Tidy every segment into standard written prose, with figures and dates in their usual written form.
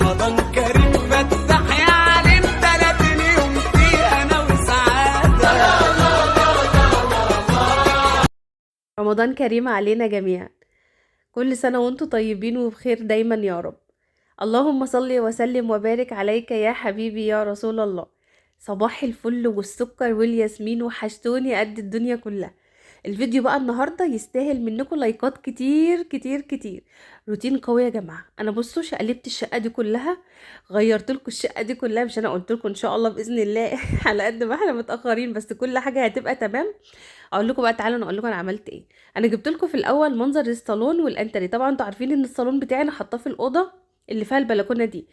رمضان كريم فتح يا عليم 30 يوم فيه انا وسعادة. رمضان كريم علينا جميعا. كل سنة وانتم طيبين وبخير دايما يا رب. اللهم صل وسلم وبارك عليك يا حبيبي يا رسول الله. صباح الفل والسكر والياسمين، وحشتوني قد الدنيا كلها. الفيديو بقى النهاردة يستاهل منكم لايكات كتير كتير كتير. روتين قوي يا جماعة. انا بصوا قلبت الشقة دي كلها، غيرت لكم الشقة دي كلها. مش انا قلت لكم ان شاء الله بإذن الله على قد ما احنا متأخرين بس كل حاجة هتبقى تمام. اقول لكم بقى، تعالوا انا اقول لكم انا عملت ايه. انا جبت لكم في الاول منظر الصالون والانتري. طبعا انتوا عارفين ان الصالون بتاعي انا حاطاه في الاوضه اللي فيها البلكونه دي.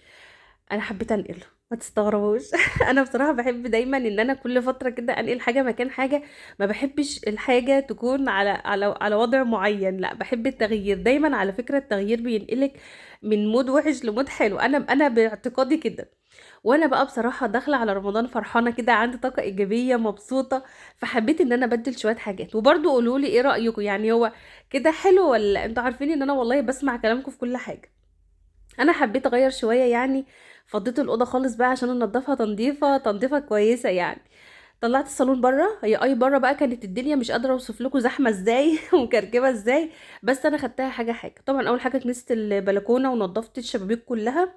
انا حبيت انقله، ما تستغربوش. انا بصراحه بحب دايما ان انا كل فتره كده انقل حاجه مكان حاجه. ما بحبش الحاجه تكون على وضع معين، لا بحب التغيير دايما. على فكره التغيير بينقلك من مود وحش لمود حلو، انا باعتقادي كده. وانا بقى بصراحه داخله على رمضان فرحانه كده، عندي طاقه ايجابيه مبسوطه. فحبيت ان انا ابدل شويه حاجات. وبرضو قولوا لي ايه رايكم، يعني هو كده حلو ولا انتوا عارفين ان انا والله بسمع كلامكم في كل حاجه. انا حبيت اغير شويه يعني. فضيت الاوضه خالص بقى عشان انضفها تنظيفه كويسه يعني. طلعت الصالون بره. هي بره بقى كانت الدنيا مش قادره اوصف لكم زحمه ازاي ومكركبه ازاي. بس انا خدتها حاجه حاجه. طبعا اول حاجه كنست البلكونه ونضفت الشبابيك كلها،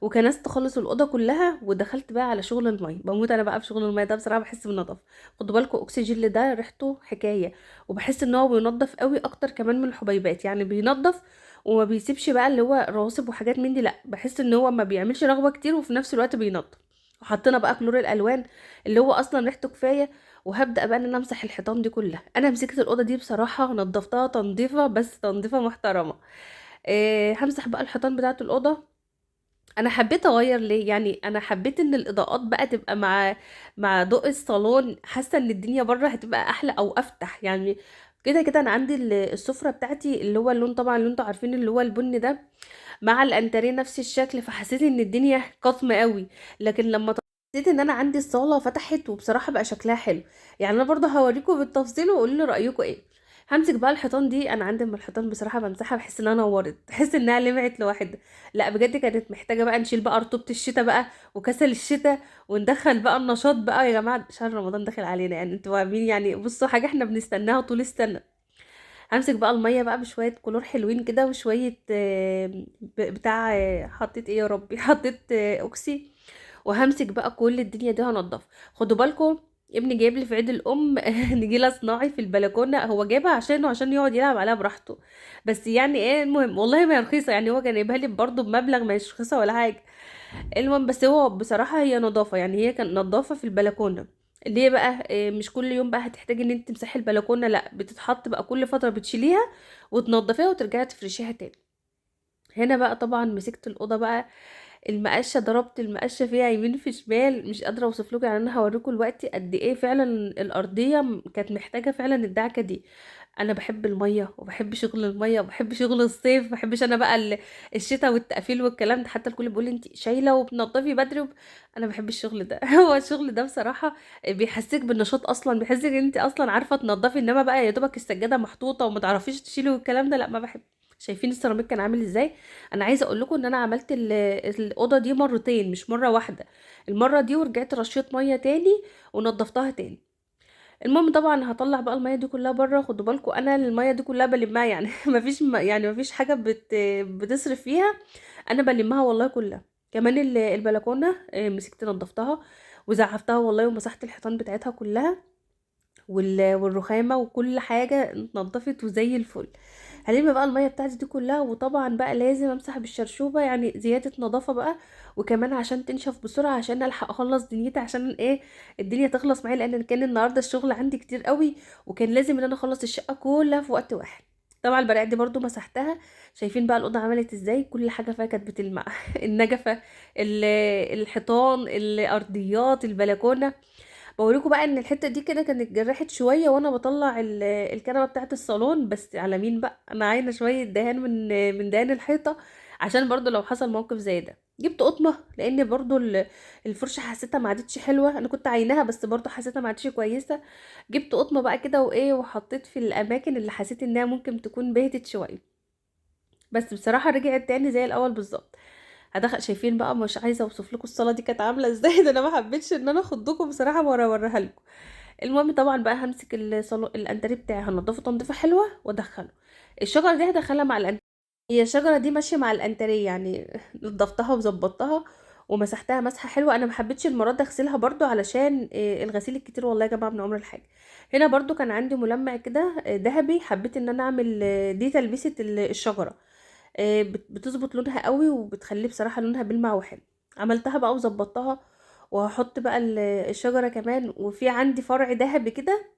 وكنست خالص الاوضه كلها. ودخلت بقى على شغل الميه. بموت انا بقى في شغل الميه ده بصراحه، بحس بالنظافه. خدوا بالكم اكسجين ده ريحته حكايه. وبحس ان هو بينظف قوي اكتر كمان من الحبيبات، يعني بينظف وما بيسيبش بقى اللي هو رواسب وحاجات من دي. لا بحس ان هو ما بيعملش رغوه كتير وفي نفس الوقت بينظف. وحطينا بقى كلور الالوان اللي هو اصلا ريحته كفايه. وهبدا بقى ان انا امسح الحيطان دي كلها. انا مسكت الاوضه دي بصراحه نظفتها تنظيفه، بس تنظيفه محترمه. همسح بقى الحيطان بتاعه الاوضه. انا حبيت اغير ليه، يعني انا حبيت ان الاضاءات بقى تبقى مع ضوء الصالون. حاسه ان الدنيا بره هتبقى احلى او افتح يعني. كده كده انا عندي السفره بتاعتي اللي هو اللون، طبعا اللي انتوا عارفين اللي هو البني ده، مع الانتريه نفس الشكل. فحسيت ان الدنيا قطمه قوي. لكن لما حسيت ان انا عندي الصاله فتحت وبصراحه بقى شكلها حلو. يعني انا برضه هوريكم بالتفصيل وقولوا لي رايكم ايه. همسك بقى الحيطان دي. انا عندي من الحيطان بصراحه بمسحها بحس انها نورت، بحس انها لمعت لوحدها. لا بجد كانت محتاجه بقى نشيل بقى رطوبه الشتاء بقى وكسل الشتاء، وندخل بقى النشاط بقى. يا جماعه شهر رمضان داخل علينا، يعني انتوا عارفين يعني. بصوا حاجه احنا بنستناها طول السنه. همسك بقى الميه بقى بشويه كلور حلوين كده وشويه بتاع حطيت ايه يا ربي حطيت اوكسي. وهمسك بقى كل الدنيا دي هنضف. خدوا بالكم، ابني جايب لي في عيد الام نجيله صناعي في البلكونه. هو جايبها عشان يقعد يلعب عليها براحته. بس يعني ايه، المهم والله ما هي رخيصه، يعني هو كان جايبها لي برضه بمبلغ مش رخيصه ولا حاجه. المهم بس هو بصراحه هي نظافه، يعني هي كانت نظافه في البلكونه. ليه بقى مش كل يوم بقى هتحتاجي ان انت تمسحي البلكونه، لا بتتحط بقى كل فتره بتشيليها وتنضفيها وترجعي تفرشيها تاني. هنا بقى طبعا مسكت الاوضه بقى. المقشه، ضربت المقشه فيها يمين في شمال، مش قادره اوصف لكم. يعني انا هوريكم دلوقتي قد ايه فعلا الارضيه كانت محتاجه فعلا الدعكه دي. انا بحب الميه وبحب شغل الميه وبحب شغل الصيف. ما بحبش انا بقى الشتاء والتقفيل والكلام ده. حتى الكل بيقول لي انت شايله وبتنضفي بدري انا بحب الشغل ده. هو الشغل ده بصراحه بيحسسك بالنشاط اصلا، بيحسسك ان انت اصلا عارفه تنضفي. انما بقى يا دوبك السجاده محطوطه وما تعرفيش تشيلي والكلام ده، لا ما بحب. شايفين السيراميك كان عامل ازاي؟ انا عايزه اقول لكم ان انا عملت الاوضه دي مرتين مش مره واحده. المره دي ورجعت رشيت ميه تاني ونضفتها تاني. المهم طبعا هطلع بقى الميه دي كلها بره. خدوا بالكم انا الميه دي كلها بلمها يعني. يعني مفيش حاجه بتصرف فيها. انا بلمها والله كلها. كمان البلكونه مسكت نضفتها وزعفتها والله، ومسحت الحيطان بتاعتها كلها والرخامه وكل حاجه اتنضفت وزي الفل. هلم بقى الميه بتاعتي دي كلها. وطبعا بقى لازم امسح بالشرشوبه، يعني زياده نظافه بقى. وكمان عشان تنشف بسرعه، عشان الحق اخلص دنيتي، عشان ايه الدنيا تخلص معايا. لان كان النهارده الشغل عندي كتير قوي، وكان لازم ان انا اخلص الشقه كلها في وقت واحد. طبعا البراءة دي برضو مسحتها. شايفين بقى الأوضة عملت ازاي، كل حاجة فيها كانت بتلمع. النجفة، ال- الحيطان، الأرضيات، البلكونة. بوريكم بقى ان الحته دي كده كانت جرحت شويه وانا بطلع الكنبه بتاعه الصالون. بس على مين بقى، انا عاينه شويه دهان من دهان الحيطه، عشان برضو لو حصل موقف زي ده. جبت قطمه لان برضو الفرشه حسيتها ما عادتش حلوه. انا كنت عيناها بس برضو حسيتها ما عادتش كويسه. جبت قطمه بقى كده وايه، وحطيت في الاماكن اللي حسيت انها ممكن تكون بهتت شويه. بس بصراحه رجعت تاني زي الاول بالظبط. هدخل. شايفين بقى، مش عايزه اوصف لكم الصاله دي كانت عامله ازاي. ده انا ما حبيتش ان انا اخدكم بصراحه اوريها لكم. المهم طبعا بقى همسك الصالون الانتريه بتاعي، هنضفه تنظيفه حلوه وادخله. الشجره دي هدخلها مع الانتريه. هي الشجره دي ماشيه مع الانتريه يعني. نضفتها وظبطتها ومسحتها مسحه حلوه. انا ما حبيتش المره دي اغسلها برضو علشان الغسيل الكتير والله يا جماعه من عمر الحاجه. هنا برضو كان عندي ملمع كده ذهبي، حبيت ان انا اعمل دي تلبيسه الشجره. بتظبط لونها قوي وبتخليه بصراحه لونها بيلمع وحلو. عملتها بقى وظبطتها. وهحط بقى الشجره كمان، وفي عندي فرع ذهبي كده.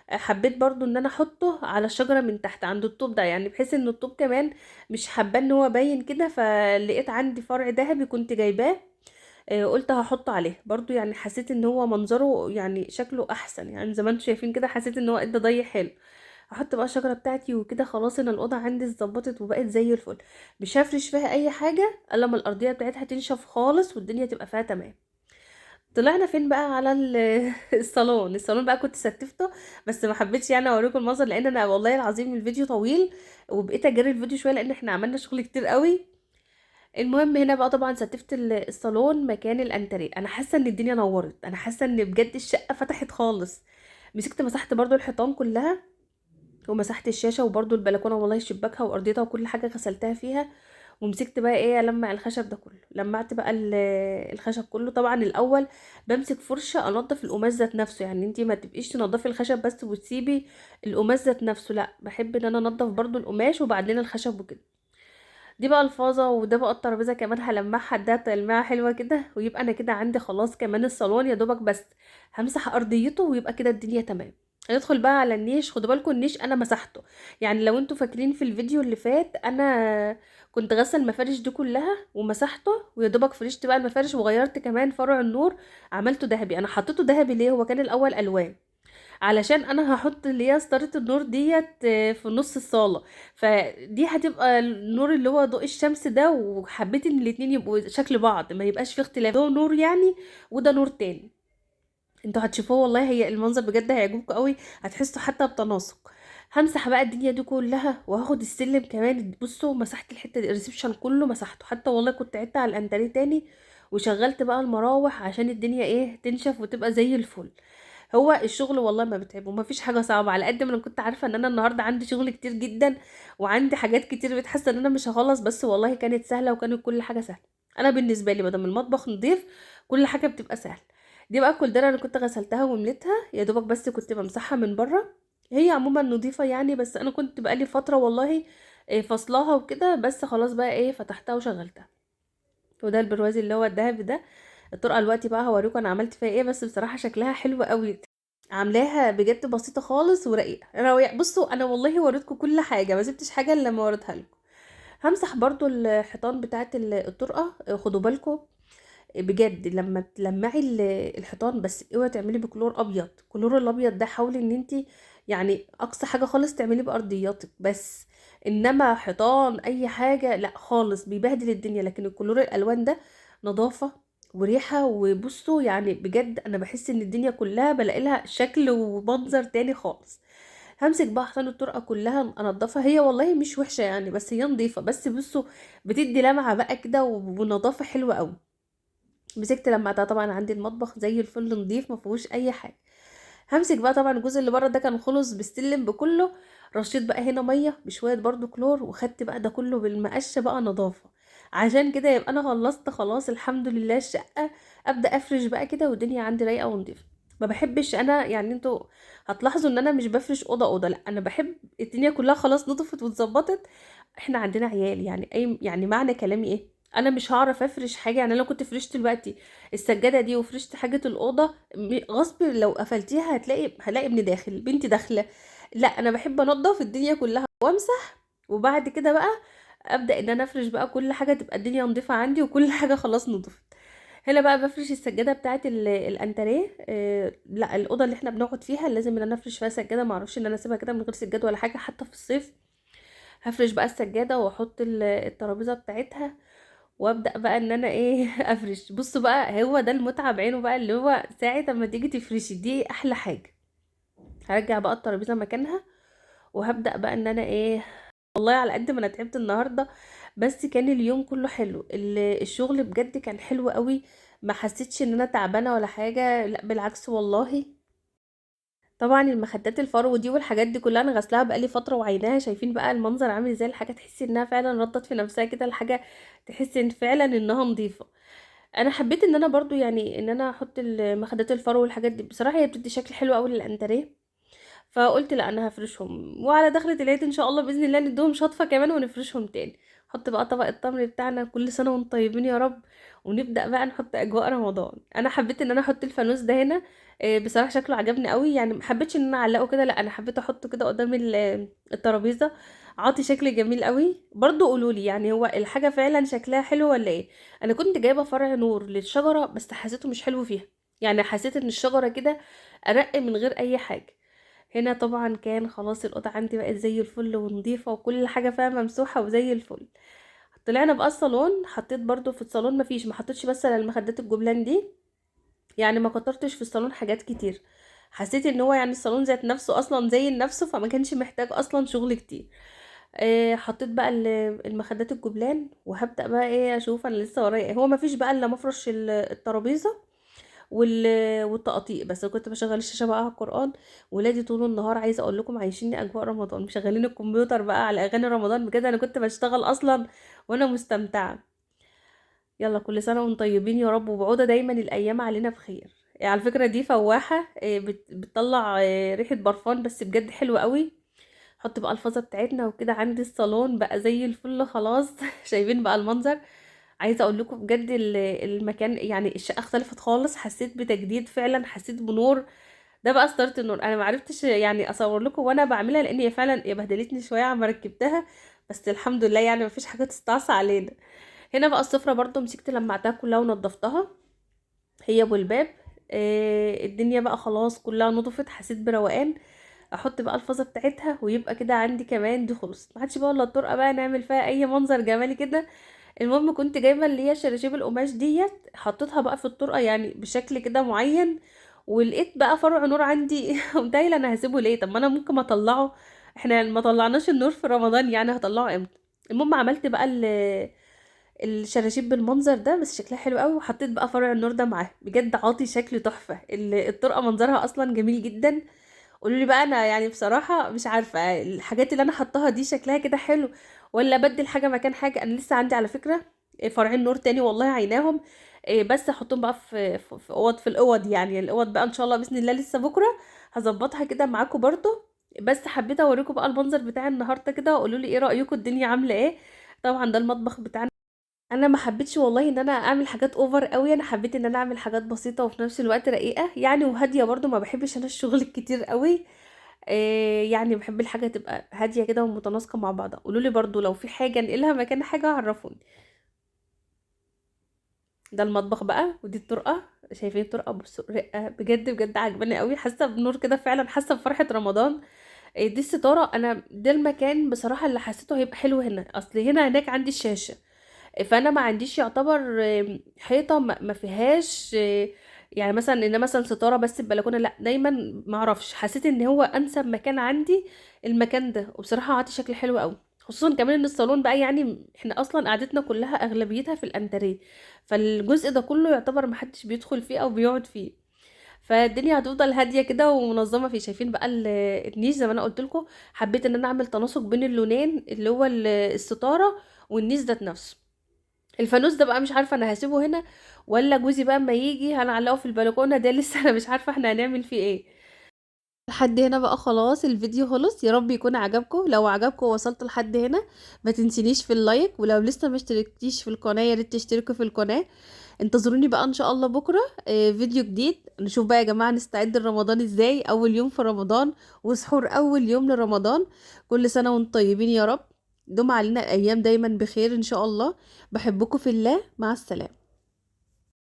حبيت برضو ان انا احطه على الشجره من تحت عند الطوب ده، يعني بحيث ان الطوب كمان مش حابه ان هو باين كده. فلقيت عندي فرع ذهبي كنت جايباه. قلت هحطه عليه برضو، يعني حسيت ان هو منظره يعني شكله احسن، يعني زي ما انتم شايفين كده حسيت ان هو ادى ضي حلو. هحط بقى الشجره بتاعتي وكده. خلاص انا الاوضه عندي اتظبطت وبقت زي الفل. مش هفرش فيها اي حاجه الا لما الارضيه بتاعتها تنشف خالص والدنيا تبقى فيها تمام. طلعنا فين بقى؟ على الصالون بقى كنت ستفته. بس ما حبيتش يعني اوريكم المنظر، لان انا والله العظيم الفيديو طويل. وبقيت اجري الفيديو شويه لان احنا عملنا شغل كتير قوي. المهم هنا بقى طبعا ستفت الصالون مكان الانتريه. انا حاسه ان الدنيا نورت، انا حاسه ان بجد الشقه فتحت خالص. مسكت مسحت برضو الحيطان كلها. ومسحت الشاشه وبرضو البلكونه والله شباكها وارضيتها وكل حاجه غسلتها فيها. ومسكت بقى ايه المع الخشب ده كله. لمعت بقى الخشب كله. طبعا الاول بمسك فرشه انضف القماش ذات نفسه، يعني انتي ما تبقيش تنضفي الخشب بس وتسيبي القماش ذات نفسه، لا بحب ان انا انضف برضو القماش وبعدين الخشب وكده. دي بقى الفازه، وده بقى الترابيزه كمان هلمعها ده تلميعه حلوه كده. ويبقى انا كده عندي خلاص كمان الصالون يا دوبك بس همسح ارضيته ويبقى كده الدنيا تمام. هندخل بقى على النيش. خدوا بالكم النيش انا مسحته. يعني لو انتوا فاكرين في الفيديو اللي فات انا كنت غسل المفارش دي كلها ومسحته. ويا دوبك فرشت بقى المفارش وغيرت كمان فرع النور. عملته ذهبي. انا حطيته ذهبي ليه؟ هو كان الاول الوان. علشان انا هحط اللي هي ستارة النور ديت في نص الصالة. فدي هتبقى النور اللي هو ضوء الشمس ده، وحبيت ان الاتنين يبقوا شكل بعض ما يبقاش في اختلاف. ده نور يعني وده نور تاني. انتوا هتشوفوه والله، هي المنظر بجد هيعجبكم قوي. هتحسوا حتى بتناسق. همسح بقى الدنيا دي كلها وهاخد السلم كمان. بصوا مسحت الحته دي الريسبشن كله مسحته، حتى والله كنت عدت على الانتريه تاني. وشغلت بقى المراوح عشان الدنيا ايه تنشف وتبقى زي الفل. هو الشغل والله ما بتعب وما فيش حاجه صعبه. على قد ما انا كنت عارفه ان انا النهارده عندي شغل كتير جدا وعندي حاجات كتير بتحس ان انا مش هخلص، بس والله كانت سهله وكانت كل حاجه سهله. انا بالنسبه لي مادام المطبخ نضيف كل حاجه بتبقى سهله. دي بقى كل انا كنت غسلتها ومليتها يا دوبك، بس كنت بمسحها من بره. هي عموما نظيفه يعني، بس انا كنت بقالي فتره والله فصلاها وكده. بس خلاص بقى ايه فتحتها وشغلتها. وده البرواز اللي هو الدهب ده. الطرقه دلوقتي بقى هوريكم انا عملت فيها ايه، بس بصراحه شكلها حلو قوي. عاملاها بجد بسيطه خالص ورقيقه روية. بصوا انا والله وريتكم كل حاجه، ما سبتش حاجه الا لما وريتها لكم. همسح برضو الحيطان بتاعه الطرقه. خدوا بالكم بجد لما تلمعي الحيطان، بس اوعي تعملي بكلور ابيض. الكلور الابيض ده حاولي ان انت يعني اقصى حاجه خالص تعملي بارضياتك بس. انما حيطان اي حاجه لا خالص بيبهدل الدنيا. لكن الكلور الالوان ده نظافه وريحه. وبصوا يعني بجد انا بحس ان الدنيا كلها بلاقي لها شكل ومنظر تاني خالص. همسك بقى حيطان الطرقه كلها انضفها. هي والله مش وحشه يعني، بس هي نظيفه. بس بصوا بتدي لمعه بقى كده ونظافه حلوه قوي. مسكت لمعتها. طبعا عندي المطبخ زي الفل نضيف ما فيهوش اي حاجه. همسك بقى طبعا الجزء اللي بره ده كان خلص بالسلم بكله. رشيت بقى هنا ميه بشويه برضو كلور، وخدت بقى ده كله بالمقشه بقى نظافه. عشان كده يبقى انا خلصت خلاص الحمد لله الشقه. ابدا افرش بقى كده والدنيا عندي رايقه ونضيفه. ما بحبش انا يعني انتوا هتلاحظوا ان انا مش بفرش اوضه اوضه، لا انا بحب الدنيا كلها خلاص نضفت واتظبطت. احنا عندنا عيال يعني اي يعني معنى كلامي ايه. انا مش هعرف افرش حاجه. يعني لو كنت فرشت دلوقتي السجاده دي وفرشت حاجه الاوضه غصب لو قفلتيها هلاقي ابني داخل بنتي داخله. لا انا بحب انضف الدنيا كلها وامسح. وبعد كده بقى ابدا ان انا افرش بقى كل حاجه تبقى الدنيا نظيفه عندي وكل حاجه خلاص نضفت. هنا بقى بفرش السجاده بتاعت الانتريه. لا الاوضه اللي احنا بنقعد فيها لازم ان انا افرش فيها سجاده. ما اعرفش ان انا اسيبها كده من غير سجاده ولا حاجه حتى في الصيف. هفرش بقى السجاده واحط الترابيزه بتاعتها. وابدا بقى ان انا ايه افرش. بصوا بقى هو ده المتعه بعينه بقى، اللي هو ساعه اما تيجي تفرشي دي احلى حاجه. هرجع بقى الترابيزه مكانها. وهبدا بقى ان انا ايه والله على قد ما انا تعبت النهارده. بس كان اليوم كله حلو، الشغل بجد كان حلو قوي. ما حسيتش ان انا تعبانه ولا حاجه، لا بالعكس والله. طبعا المخدات الفرو دي والحاجات دي كلها انا غسلاها بقالي فتره وعيناها، شايفين بقى المنظر عامل ازاي، الحاجه تحسي انها فعلا ردت في نفسها كده، الحاجه تحسي ان فعلا انها نظيفه. انا حبيت ان انا برضو يعني ان انا احط المخدات الفرو والحاجات دي، بصراحه هي بتدي شكل حلو قوي للانتريه. فقلت لا انا هفرشهم، وعلى دخلة العيد ان شاء الله باذن الله ندوهم شطفه كمان ونفرشهم تاني. نحط بقى طبق التمر بتاعنا، كل سنه وانتم طيبين يا رب. ونبدا بقى نحط اجواء رمضان. انا حبيت ان انا احط الفانوس ده هنا. بصراحه شكله عجبني قوي، يعني ما حبيتش ان انا اعلقه كده، لا انا حبيت احطه كده قدام الترابيزه. عاطي شكل جميل قوي. برضو قولولي يعني هو الحاجه فعلا شكلها حلو ولا ايه. انا كنت جايبه فرع نور للشجره بس حسيته مش حلو فيها. يعني حسيت ان الشجره كده ارق من غير اي حاجه. هنا طبعا كان خلاص الأوضة عندي بقت زي الفل ونظيفة وكل حاجة فيها ممسوحة وزي الفل. طلعنا بقى الصالون، حطيت برضو في الصالون مفيش، ما حطيتش بس على المخدات الجبلان دي. يعني ما كترتش في الصالون حاجات كتير. حسيت ان هو يعني الصالون ذات نفسه اصلا زي نفسه، فما كانش محتاج اصلا شغل كتير. حطيت بقى المخدات الجبلان، وهبدأ بقى ايه اشوف انا لسه ورايا ايه. هو مفيش بقى الا مفرش الترابيزة والتقطيع بس. أنا كنت بشغل الشاشه بقى على القران. ولادي طول النهار عايزه اقول لكم عايشيني اجواء رمضان، مشغلين الكمبيوتر بقى على اغاني رمضان، بجد انا كنت بشتغل اصلا وانا مستمتعه. يلا كل سنه وانتم طيبين يا رب، وبعوده دايما الايام علينا بخير. على فكره دي فواحه، بتطلع ريحه برفان بس بجد حلوه قوي. حط بقى الفازه بتاعتنا وكده، عندي الصالون بقى زي الفل خلاص. شايفين بقى المنظر. عايزه اقول لكم بجد المكان يعني الشقه اختلفت خالص، حسيت بتجديد فعلا، حسيت بنور. ده بقى ستارت النور. انا ما عرفتش يعني اصور لكم وانا بعملها لان هي فعلا هي بهدلتني شويه عما ركبتها. بس الحمد لله يعني ما فيش حاجه تستعصى علينا. هنا بقى السفره برضو مسكت لمعتها كلها ونضفتها، هي والباب. الدنيا بقى خلاص كلها نضفت، حسيت بروقان. احط بقى الفازه بتاعتها ويبقى كده عندي كمان دي خلص، ما عادش بقى الا الطرقه بقى نعمل فيها اي منظر جمالي كده. المهم كنت جايبه اللي هي شراشيب القماش ديت، حطيتها بقى في الطرقه يعني بشكل كده معين. ولقيت بقى فرع نور عندي. قمت قايله انا هسيبه ليه، طب ما انا ممكن اطلعه. احنا ما طلعناش النور في رمضان يعني هطلعه امتى. المهم عملت بقى الشراشيب بالمنظر ده بس شكلها حلو قوي، وحطيت بقى فرع النور ده معاه، بجد عاطي شكل تحفه. الطرقه منظرها اصلا جميل جدا. قولوا لي بقى انا يعني بصراحه مش عارفه الحاجات اللي انا حطاها دي شكلها كده حلو ولا ابدل حاجه مكان حاجه. انا لسه عندي على فكره فرعين نور تاني والله عيناهم. بس احطهم بقى في اوض، في الاوض يعني الاوض بقى ان شاء الله باذن الله لسه بكره هظبطها كده معاكم برضو. بس حبيت اوريكم بقى المنظر بتاع النهارده كده، وقولوا لي ايه رايكم الدنيا عامله ايه. طبعا ده المطبخ بتاعنا. انا ما حبيتش والله ان انا اعمل حاجات اوفر قوي، انا حبيت ان انا اعمل حاجات بسيطه وفي نفس الوقت رقيقه يعني وهاديه برضو، ما بحبش انا الشغل الكتير قوي. يعني بحب الحاجه تبقى هاديه كده ومتناسقه مع بعضها. قولوا لي برضو لو في حاجه انقلها مكان حاجه عرفوني. ده المطبخ بقى ودي الطرقه. شايفين الطرقه بصوا رقه بجد بجد عجباني قوي، حاسه بنور كده فعلا، حاسه بفرحه رمضان. دي الستاره. انا ده المكان بصراحه اللي حسيته هيبقى حلو هنا، اصل هنا هناك عندي الشاشه. فانا ما عنديش يعتبر حيطه ما فيهاش يعني مثلا ان مثلا ستاره بس البلكونه، لا دايما ما اعرفش، حسيت ان هو انسب مكان عندي المكان ده. وبصراحه عاطي شكل حلو قوي، خصوصا كمان ان الصالون بقى يعني احنا اصلا قعدتنا كلها اغلبيتها في الانتريه. فالجزء ده كله يعتبر ما حدش بيدخل فيه او بيقعد فيه. فالدنيا هتفضل هاديه كده ومنظمه فيه. شايفين بقى النيش زي ما انا قلت لكم. حبيت ان انا اعمل تناسق بين اللونين اللي هو الستاره والنيش ذات نفسه. الفانوس ده بقى مش عارفه انا هسيبه هنا ولا جوزي بقى اما يجي هنعلقه في البلكونه، ده لسه انا مش عارفه احنا هنعمل فيه ايه. لحد هنا بقى خلاص الفيديو خلص، يا رب يكون عجبكم. لو عجبكم وصلت لحد هنا ما تنسينيش في اللايك، ولو لسه ما اشتركتيش في القناه يا ريت تشتركوا في القناه. انتظروني بقى ان شاء الله بكره فيديو جديد. نشوف بقى يا جماعه نستعد لرمضان ازاي، اول يوم في رمضان وسحور اول يوم لرمضان. كل سنه وانتم طيبين يا رب. دوم علينا الايام دايما بخير ان شاء الله. بحبكم في الله، مع السلامه.